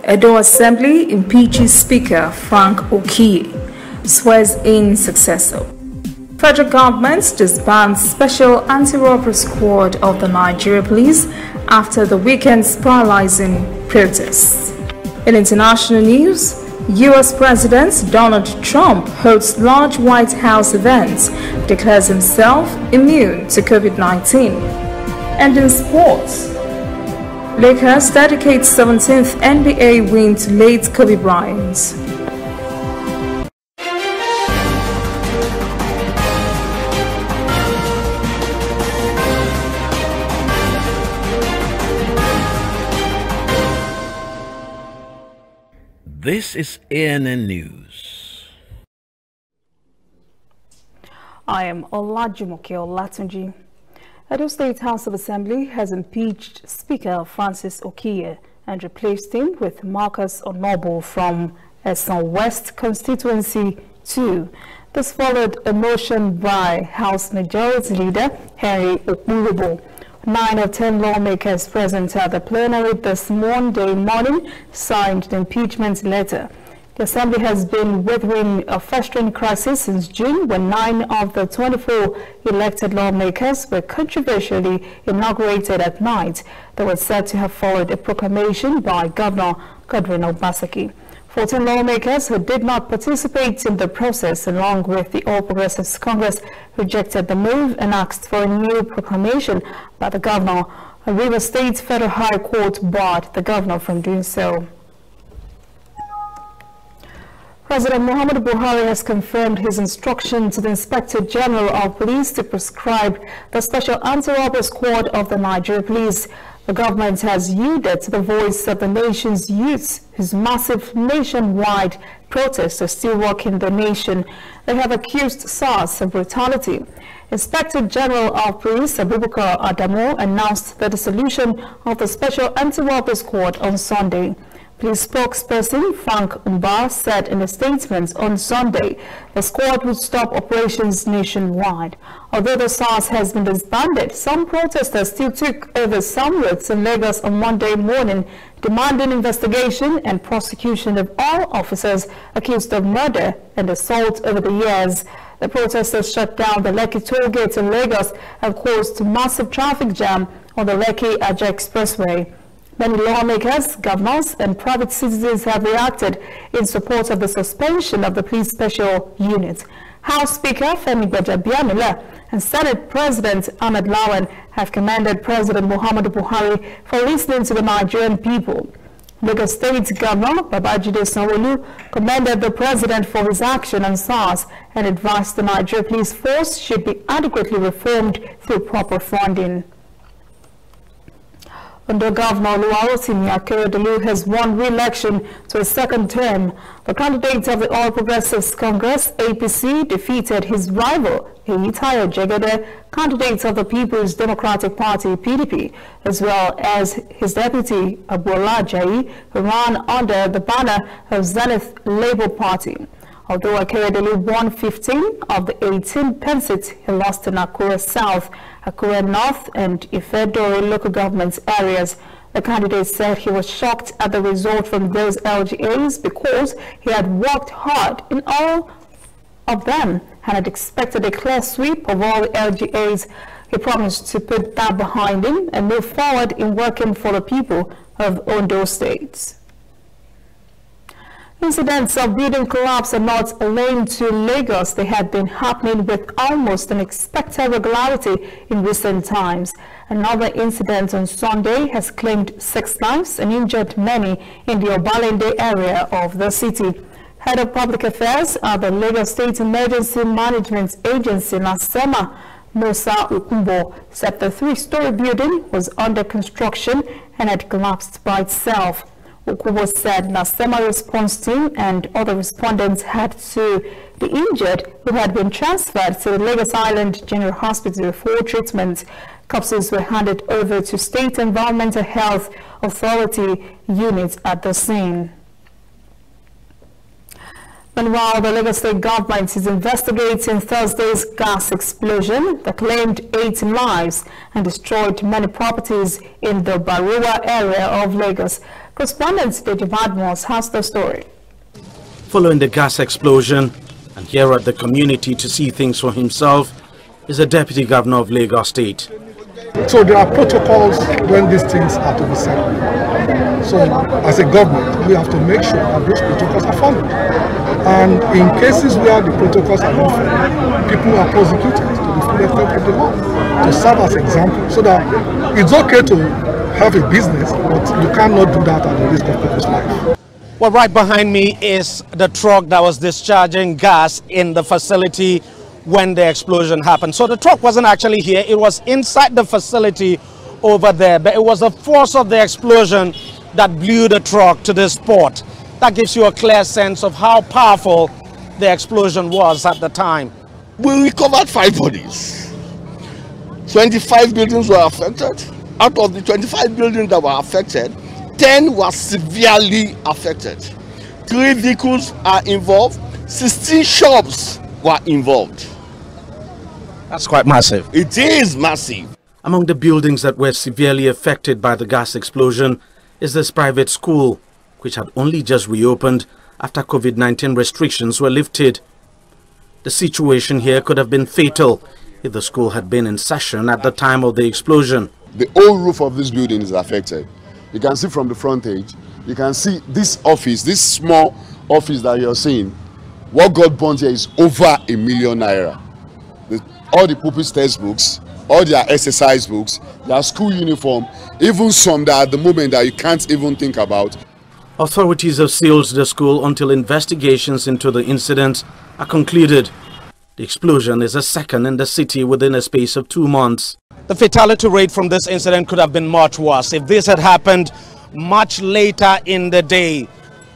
Edo Assembly impeaches Speaker Frank Okiye, swears in successor. Federal government disbands special anti-robbery squad of the Nigeria police after the weekend's paralyzing protests. In international news, U.S. President Donald Trump hosts large White House events, declares himself immune to COVID-19. And in sports, Lakers dedicate 17th NBA win to late Kobe Bryant. This is ANN News. I am Olajumoke Olatunji. Edo State House of Assembly has impeached Speaker Francis Okiye and replaced him with Marcus Onobo from Esan West Constituency 2. This followed a motion by House Majority Leader Henry Okurubo. 9 of 10 lawmakers present at the plenary this Monday morning signed the impeachment letter. The Assembly has been weathering a festering crisis since June, when 9 of the 24 elected lawmakers were controversially inaugurated at night. They were said to have followed a proclamation by Governor Godwin Obaseki. 14 lawmakers who did not participate in the process, along with the All Progressives Congress, rejected the move and asked for a new proclamation by the governor. A Rivers State Federal High Court barred the governor from doing so. President Muhammadu Buhari has confirmed his instruction to the Inspector General of Police to prescribe the Special Anti-Robbery Squad of the Nigeria Police. The government has yielded to the voice of the nation's youth, whose massive nationwide protests are still rocking the nation. They have accused SARS of brutality. Inspector General of Police Abubakar Adamu announced the dissolution of the Special Anti-Robbery Squad on Sunday. Police spokesperson Frank Umba said in a statement on Sunday the squad would stop operations nationwide. Although the SARS has been disbanded, some protesters still took over some roads in Lagos on Monday morning, demanding investigation and prosecution of all officers accused of murder and assault over the years. The protesters shut down the Lekki toll gate in Lagos and caused massive traffic jam on the Lekki-Aja Expressway. Many lawmakers, governors, and private citizens have reacted in support of the suspension of the police special unit. House Speaker Femi Gbajabiamila and Senate President Ahmed Lawan have commended President Muhammadu Buhari for listening to the Nigerian people. Lagos State Governor Babajide Sanwo-Olu commended the president for his action on SARS and advised the Nigeria Police Force should be adequately reformed through proper funding. Under Governor Oluwarotimi Akeredolu has won re-election to a second term. The candidate of the All Progressives Congress, APC, defeated his rival, Eyitayo Jegede, candidate of the People's Democratic Party, PDP, as well as his deputy, Abuola Ajayi, who ran under the banner of Zenith Labour Party. Although Akeredolu won 15 of the 18 pen seats, he lost in Akure South, Akure North, and Ifedore local government areas. The candidate said he was shocked at the result from those LGAs because he had worked hard in all of them and had expected a clear sweep of all the LGAs. He promised to put that behind him and move forward in working for the people of Ondo State. Incidents of building collapse are not alien to Lagos. They have been happening with almost unexpected regularity in recent times. Another incident on Sunday has claimed 6 lives and injured many in the Obalende area of the city. Head of Public Affairs at the Lagos State Emergency Management Agency, NASEMA, Musa Ukumbo, said the 3-story building was under construction and had collapsed by itself. Ukubo said NASEMA response team and other respondents had to the injured who had been transferred to the Lagos Island General Hospital for treatment. Corpses were handed over to State Environmental Health Authority units at the scene. Meanwhile, the Lagos State government is investigating Thursday's gas explosion that claimed 8 lives and destroyed many properties in the Barua area of Lagos. Correspondent Deji Badmos has the story. Following the gas explosion, and here at the community to see things for himself, is the Deputy Governor of Lagos State. So there are protocols when these things are to be settled. So as a government, we have to make sure that those protocols are followed. And in cases where the protocols are not followed, people are prosecuted to the full extent of the law, to serve as example, so that it's okay to have a business, but you cannot do that at the risk of people's life. Well, right behind me is the truck that was discharging gas in the facility when the explosion happened. So the truck wasn't actually here, it was inside the facility over there, but it was the force of the explosion that blew the truck to this spot. That gives you a clear sense of how powerful the explosion was at the time. We recovered 5 bodies. 25 buildings were affected. Out of the 25 buildings that were affected, 10 were severely affected. 3 vehicles are involved, 16 shops were involved. That's quite massive. It is massive. Among the buildings that were severely affected by the gas explosion is this private school, which had only just reopened after COVID-19 restrictions were lifted. The situation here could have been fatal if the school had been in session at the time of the explosion. The whole roof of this building is affected. You can see from the front edge, you can see this office, this small office that you're seeing, what got burnt here is over ₦1 million. All the pupils' textbooks, all their exercise books, their school uniform, even some that at the moment that you can't even think about. Authorities have sealed the school until investigations into the incident are concluded. The explosion is the second in the city within a space of 2 months. The fatality rate from this incident could have been much worse if this had happened much later in the day,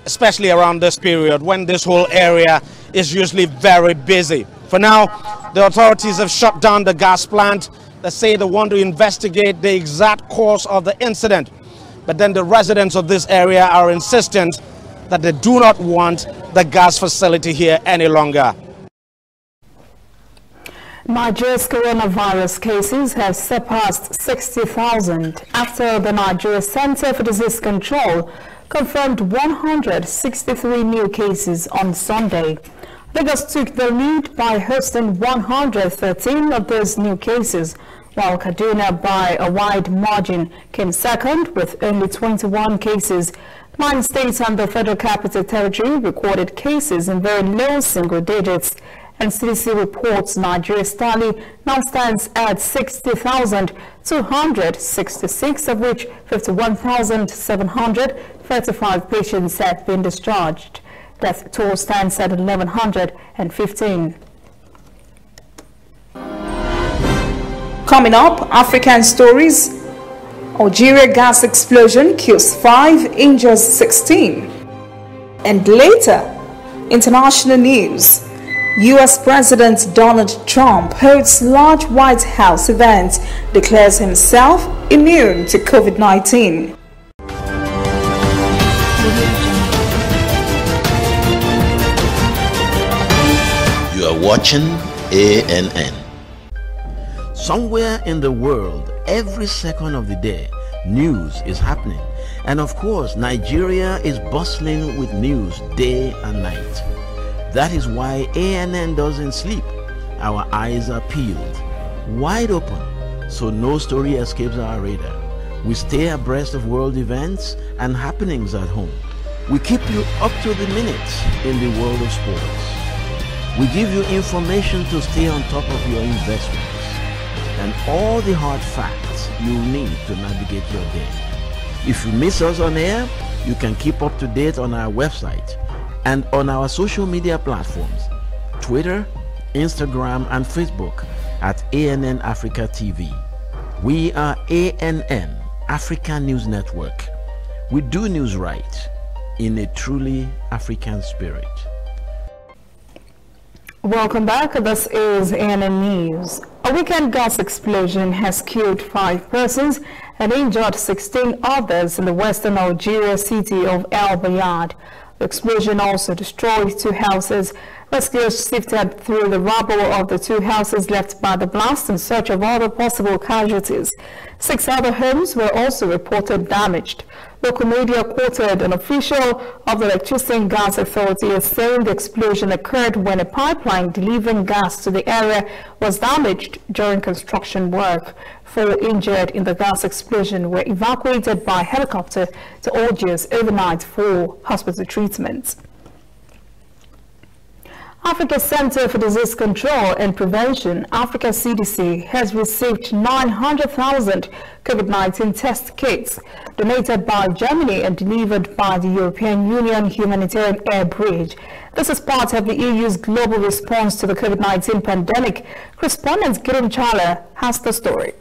especially around this period when this whole area is usually very busy. For now, the authorities have shut down the gas plant. They say they want to investigate the exact cause of the incident. But then the residents of this area are insistent that they do not want the gas facility here any longer. Nigeria's coronavirus cases have surpassed 60,000 after the Nigeria Center for Disease Control confirmed 163 new cases on Sunday. Lagos took the lead by hosting 113 of those new cases, while Kaduna by a wide margin came second with only 21 cases. 9 states and the Federal Capital Territory recorded cases in very low single digits. And CDC reports Nigeria's tally now stands at 60,266, of which 51,735 patients have been discharged. Death toll stands at 1,115. Coming up, African stories. Algeria gas explosion kills 5, injures 16. And later, international news. U.S. President Donald Trump hosts large White House event, declares himself immune to COVID-19. You are watching ANN. Somewhere in the world, every second of the day, news is happening. And of course, Nigeria is bustling with news day and night. That is why ANN doesn't sleep. Our eyes are peeled, wide open, so no story escapes our radar. We stay abreast of world events and happenings at home. We keep you up to the minute in the world of sports. We give you information to stay on top of your investments and all the hard facts you'll need to navigate your day. If you miss us on air, you can keep up to date on our website and on our social media platforms, Twitter, Instagram, and Facebook at ANN Africa TV. We are ANN, Africa News Network. We do news right in a truly African spirit. Welcome back. This is ANN News. A weekend gas explosion has killed 5 persons and injured 16 others in the western Algeria city of El Bayad. The explosion also destroyed 2 houses. Rescuers sifted through the rubble of the 2 houses left by the blast in search of other possible casualties. 6 other homes were also reported damaged. Local media quoted an official of the Electricity and Gas Authority as saying the explosion occurred when a pipeline delivering gas to the area was damaged during construction work. 4 injured in the gas explosion were evacuated by helicopter to Algiers overnight for hospital treatment. Africa Center for Disease Control and Prevention, Africa CDC, has received 900,000 COVID-19 test kits donated by Germany and delivered by the European Union Humanitarian Air Bridge. This is part of the EU's global response to the COVID-19 pandemic. Correspondent Gideon Chala has the story.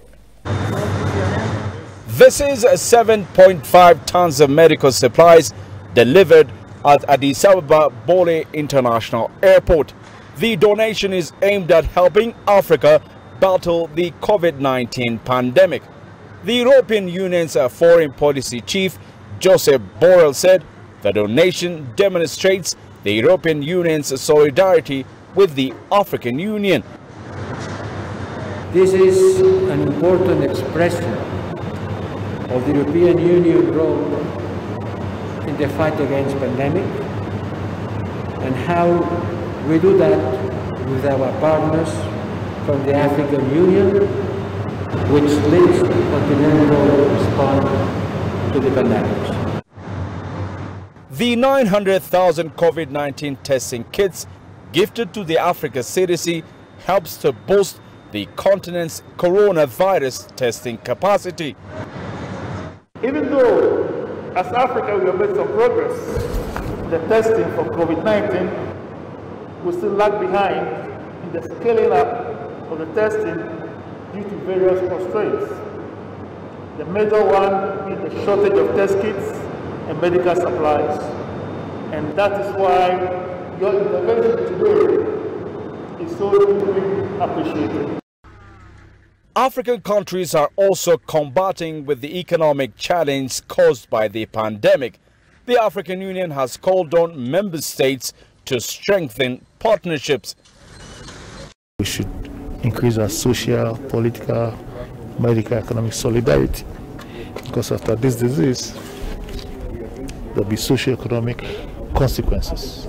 This is 7.5 tons of medical supplies delivered at Addis Ababa Bole International Airport. The donation is aimed at helping Africa battle the COVID-19 pandemic. The European Union's Foreign Policy Chief, Joseph Borrell, said the donation demonstrates the European Union's solidarity with the African Union. This is an important expression of the European Union role in the fight against pandemic and how we do that with our partners from the African Union, which leads the continental response to the pandemic. The 900,000 COVID-19 testing kits gifted to the Africa CDC helps to boost the continent's coronavirus testing capacity. Even though as Africa we have made some progress in the testing for COVID-19, we still lag behind in the scaling up of the testing due to various constraints. The major one is the shortage of test kits and medical supplies. And that is why your intervention today is so deeply appreciated. African countries are also combating with the economic challenge caused by the pandemic. The African Union has called on member states to strengthen partnerships. We should increase our social, political, medical, economic solidarity, because after this disease, there'll be socio-economic consequences.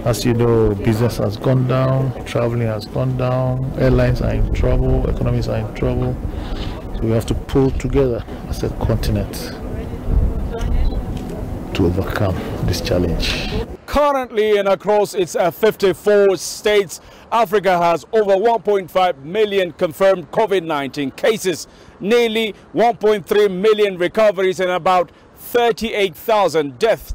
As you know, business has gone down, traveling has gone down, airlines are in trouble, economies are in trouble. So we have to pull together as a continent to overcome this challenge. Currently, and across its 54 states, Africa has over 1.5 million confirmed COVID-19 cases, nearly 1.3 million recoveries and about 38,000 deaths.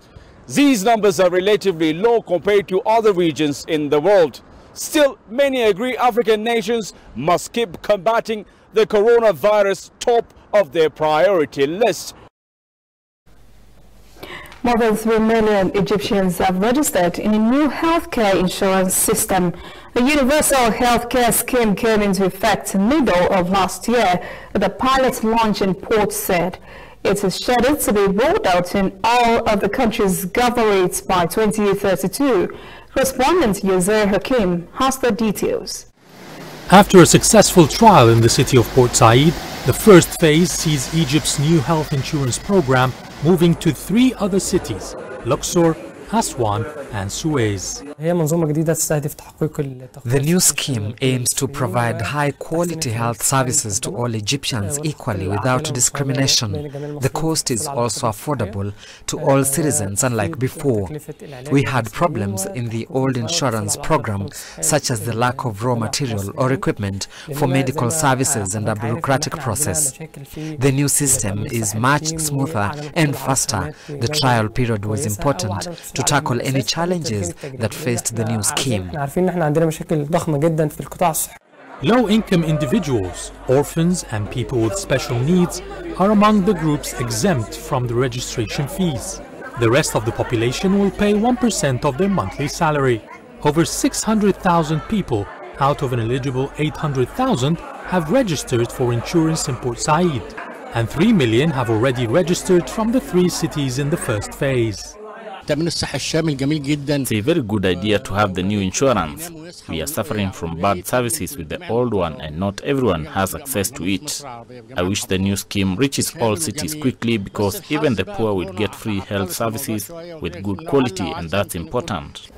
These numbers are relatively low compared to other regions in the world. Still, many agree African nations must keep combating the coronavirus top of their priority list. More than 3 million Egyptians have registered in a new healthcare insurance system. The universal healthcare scheme came into effect middle of last year, with the pilot launch in Port Said. It is scheduled to be rolled out in all of the country's governorates by 2032. Correspondent Yozer Hakim has the details. After a successful trial in the city of Port Said, the first phase sees Egypt's new health insurance program moving to 3 other cities, Luxor, Aswan and Suez. The new scheme aims to provide high-quality health services to all Egyptians equally without discrimination. The cost is also affordable to all citizens, unlike before. We had problems in the old insurance program, such as the lack of raw material or equipment for medical services and a bureaucratic process. The new system is much smoother and faster. The trial period was important to tackle any challenges that faced the new scheme. Low-income individuals, orphans and people with special needs are among the groups exempt from the registration fees. The rest of the population will pay 1% of their monthly salary. Over 600,000 people out of an eligible 800,000 have registered for insurance in Port Said, and 3 million have already registered from the 3 cities in the first phase. It's a very good idea to have the new insurance. We are suffering from bad services with the old one, and not everyone has access to it. I wish the new scheme reaches all cities quickly, because even the poor will get free health services with good quality, and that's important.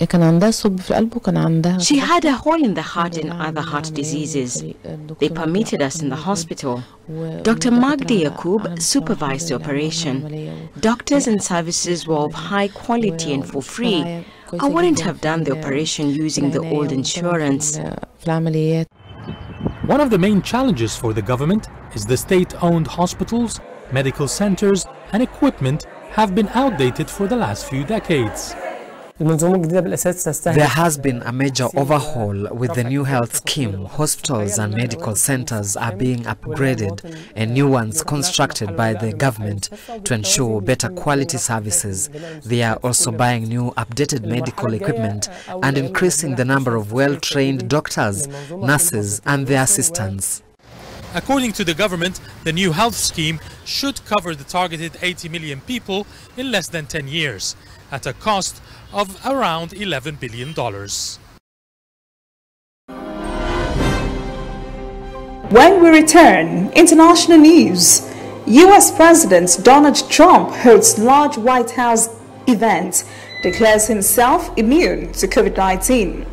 She had a hole in the heart and other heart diseases. They permitted us in the hospital. Dr. Magdi Yakub supervised the operation. Doctors and services were of high quality and for free. I wouldn't have done the operation using the old insurance. One of the main challenges for the government is the state-owned hospitals, medical centers, and equipment have been outdated for the last few decades. There has been a major overhaul with the new health scheme. Hospitals and medical centers are being upgraded and new ones constructed by the government to ensure better quality services. They are also buying new updated medical equipment and increasing the number of well-trained doctors, nurses and their assistants. According to the government, the new health scheme should cover the targeted 80 million people in less than 10 years, at a cost of around $11 billion. When we return, international news. US President Donald Trump hosts large White House event, declares himself immune to COVID-19.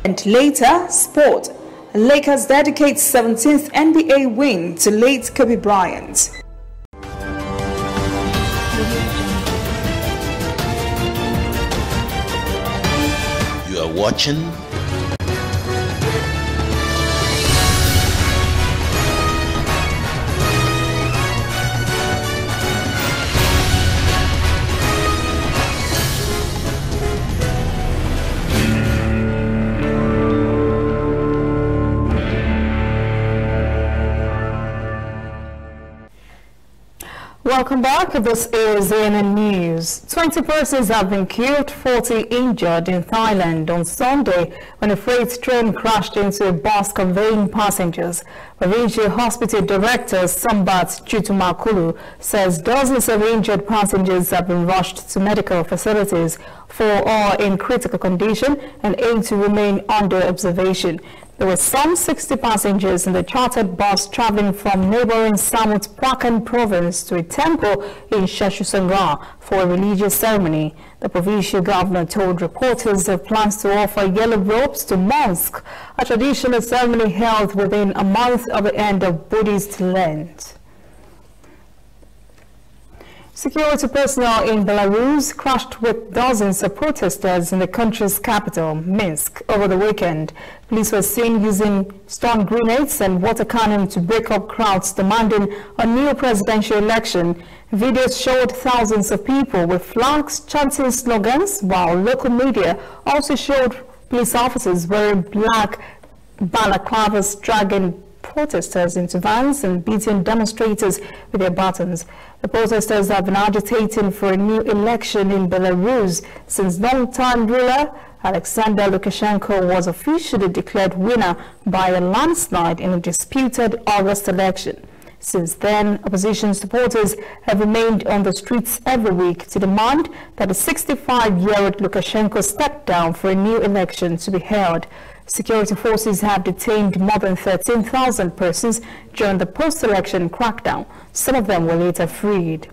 And later, sport. Lakers dedicate 17th NBA win to late Kobe Bryant. You are watching Welcome back. This is ANN News. 20 persons have been killed, 40 injured in Thailand on Sunday when a freight train crashed into a bus conveying passengers. Provincial Hospital Director Sambat Chutumakulu says dozens of injured passengers have been rushed to medical facilities. 4 are in critical condition and 8 remain under observation. There were some 60 passengers in the chartered bus traveling from neighboring Samut Prakan province to a temple in Shashusanga for a religious ceremony. The provincial governor told reporters of plans to offer yellow robes to monks, a traditional ceremony held within a month of the end of Buddhist Lent. Security personnel in Belarus crashed with dozens of protesters in the country's capital, Minsk, over the weekend. Police were seen using stun grenades and water cannon to break up crowds demanding a new presidential election. Videos showed thousands of people with flags chanting slogans, while local media also showed police officers wearing black balaclavas dragging protesters into vans and beating demonstrators with their batons. The protesters have been agitating for a new election in Belarus since long-time ruler Alexander Lukashenko was officially declared winner by a landslide in a disputed August election. Since then, opposition supporters have remained on the streets every week to demand that the 65-year-old Lukashenko step down for a new election to be held. Security forces have detained more than 13,000 persons during the post-election crackdown. Some of them were later freed.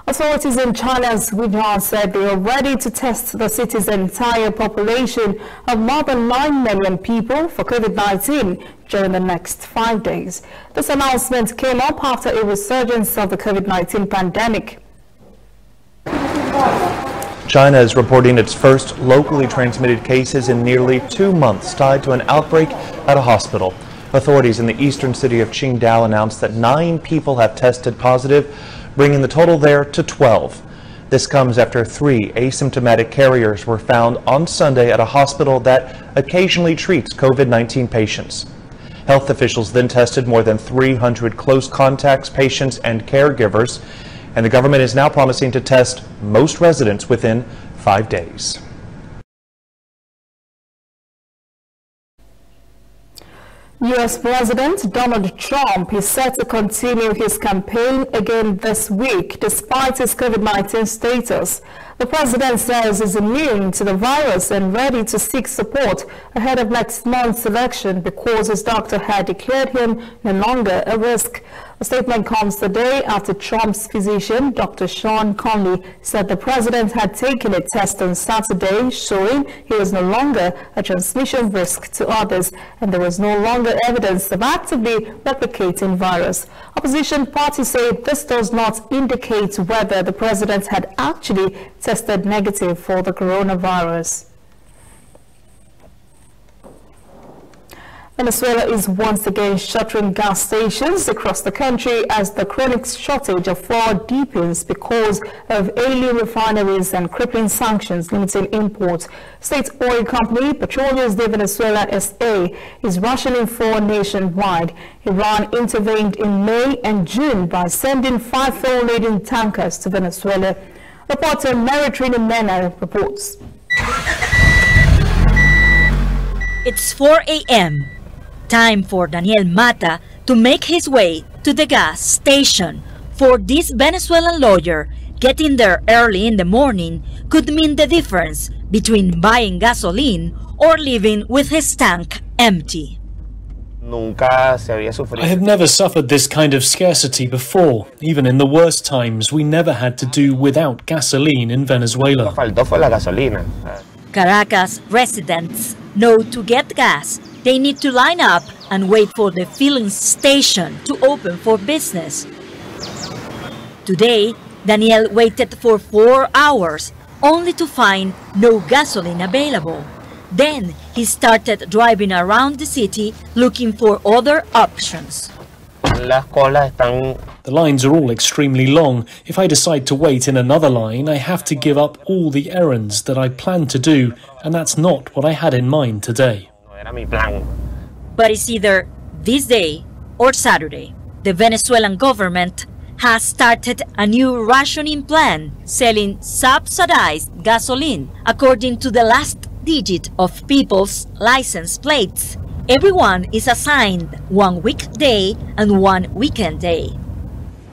Authorities in China's Wuhan said they are ready to test the city's entire population of more than 9 million people for COVID-19 during the next 5 days. This announcement came up after a resurgence of the COVID-19 pandemic. China is reporting its first locally transmitted cases in nearly 2 months tied to an outbreak at a hospital. Authorities in the eastern city of Qingdao announced that 9 people have tested positive, bringing the total there to 12. This comes after 3 asymptomatic carriers were found on Sunday at a hospital that occasionally treats COVID-19 patients. Health officials then tested more than 300 close contacts, patients, and caregivers, and the government is now promising to test most residents within 5 days. U.S. President Donald Trump is set to continue his campaign again this week despite his COVID-19 status. The president says he's immune to the virus and ready to seek support ahead of next month's election because his doctor had declared him no longer a risk. The statement comes the day after Trump's physician, Dr. Sean Conley, said the president had taken a test on Saturday showing he was no longer a transmission risk to others and there was no longer evidence of actively replicating virus. Opposition parties say this does not indicate whether the president had actually tested negative for the coronavirus. Venezuela is once again shuttering gas stations across the country as the chronic shortage of flour deepens because of ailing refineries and crippling sanctions limiting imports. State oil company Petróleos de Venezuela S.A. is rationing flour nationwide. Iran intervened in May and June by sending 5 fuel-laden tankers to Venezuela. Reporter Maritrini Mena reports. It's 4 a.m. Time for Daniel Mata to make his way to the gas station. For this Venezuelan lawyer, getting there early in the morning could mean the difference between buying gasoline or leaving with his tank empty. I have never suffered this kind of scarcity before. Even in the worst times, we never had to do without gasoline in Venezuela. Caracas residents know to get gas, they need to line up and wait for the filling station to open for business. Today, Daniel waited for 4 hours only to find no gasoline available. Then he started driving around the city looking for other options. The lines are all extremely long. If I decide to wait in another line, I have to give up all the errands that I plan to do, and that's not what I had in mind today. But it's either this day or Saturday. The Venezuelan government has started a new rationing plan selling subsidized gasoline according to the last digit of people's license plates. Everyone is assigned 1 weekday and 1 weekend day.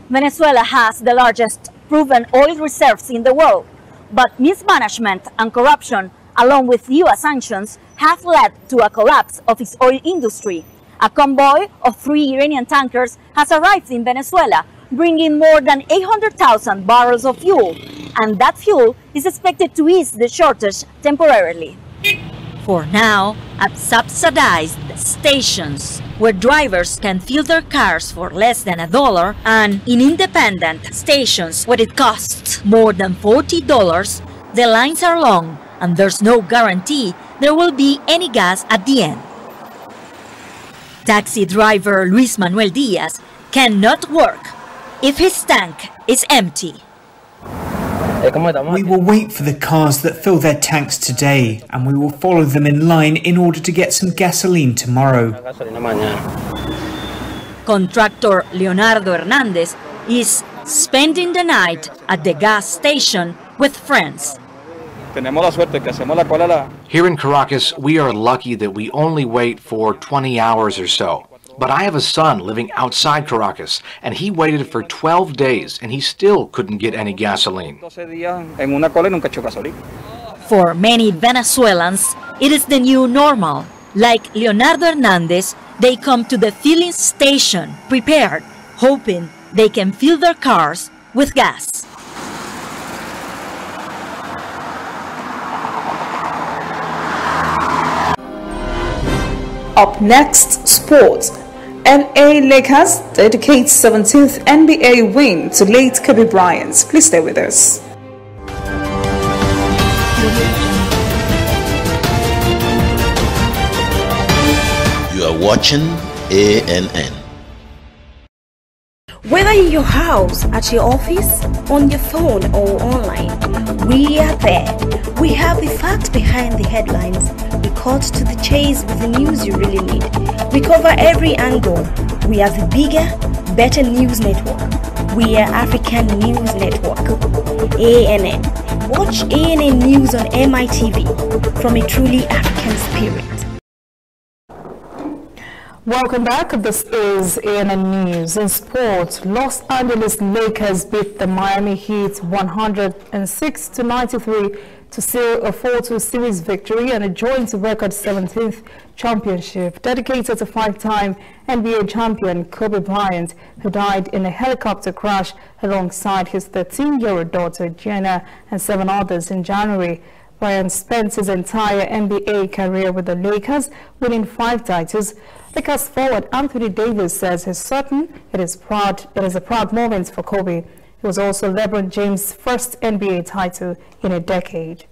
Venezuela has the largest proven oil reserves in the world, but mismanagement and corruption, along with U.S. sanctions, have led to a collapse of its oil industry. A convoy of 3 Iranian tankers has arrived in Venezuela, bringing more than 800,000 barrels of fuel, and that fuel is expected to ease the shortage temporarily. For now, at subsidized stations, where drivers can fill their cars for less than $1, and in independent stations where it costs more than $40, the lines are long and there's no guarantee there will be any gas at the end. Taxi driver Luis Manuel Diaz cannot work if his tank is empty. We will wait for the cars that fill their tanks today, and we will follow them in line in order to get some gasoline tomorrow. Contractor Leonardo Hernandez is spending the night at the gas station with friends. Here in Caracas, we are lucky that we only wait for 20 hours or so. But I have a son living outside Caracas, and he waited for 12 days, and he still couldn't get any gasoline. For many Venezuelans, it is the new normal. Like Leonardo Hernandez, they come to the filling station prepared, hoping they can fill their cars with gas. Up next, sports. LA Lakers dedicates 17th NBA win to late Kobe Bryant. Please stay with us. You are watching ANN. Whether in your house, at your office, on your phone or online, we are there. We have the facts behind the headlines. We cut to the chase with the news you really need. We cover every angle. We are the bigger, better news network. We are African News Network. ANN. Watch ANN News on MITV from a truly African spirit. Welcome back. This is ANN News. In sport, Los Angeles Lakers beat the Miami Heat 106-93 to seal a 4-2 series victory and a joint record 17th championship dedicated to five-time NBA champion Kobe Bryant, who died in a helicopter crash alongside his 13-year-old daughter Gianna and 7 others in January. Bryant spent his entire NBA career with the Lakers, winning 5 titles. Lakers forward Anthony Davis says he's certain it is a proud moment for Kobe. It was also LeBron James' first NBA title in a decade.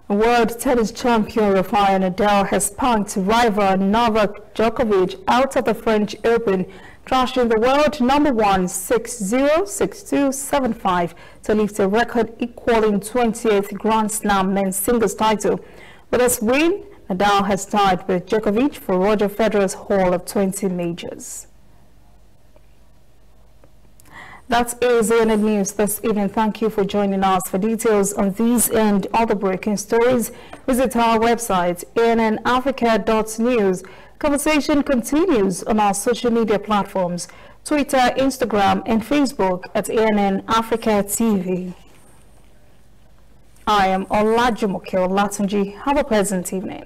World tennis champion Rafael Nadal has punked rival Novak Djokovic out of the French Open, trashing the world number 1 6-0, 6-2, 7-5 to lift a record equaling 20th Grand Slam men's singles title. With this win, Nadal has tied with Djokovic for Roger Federer's haul of 20 majors. That is ANN News this evening. Thank you for joining us. For details on these and other breaking stories, visit our website, annafrica.news. Conversation continues on our social media platforms, Twitter, Instagram, and Facebook at ANN Africa TV. I am Olajumoke Olatunji. Have a pleasant evening.